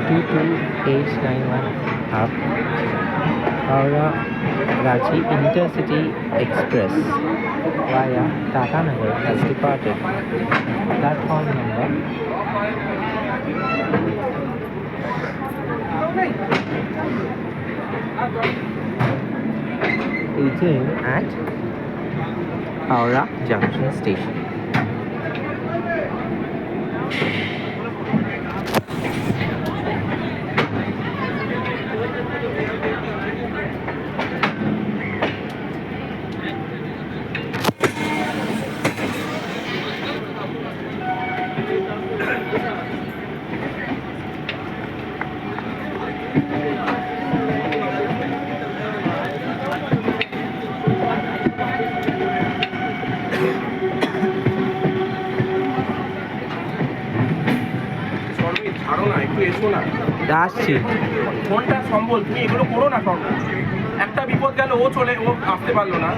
22891 up Howrah Ranchi Intercity Express via Tata Nagar has departed. Platform number 18 at Howrah Junction Station. ছাড়ো না, একটু এসো না। আসছি। ফোনটা সম্বল, তুমি এগুলো করো না। একটা বিপদ গেল, ও আসতে পারলো না।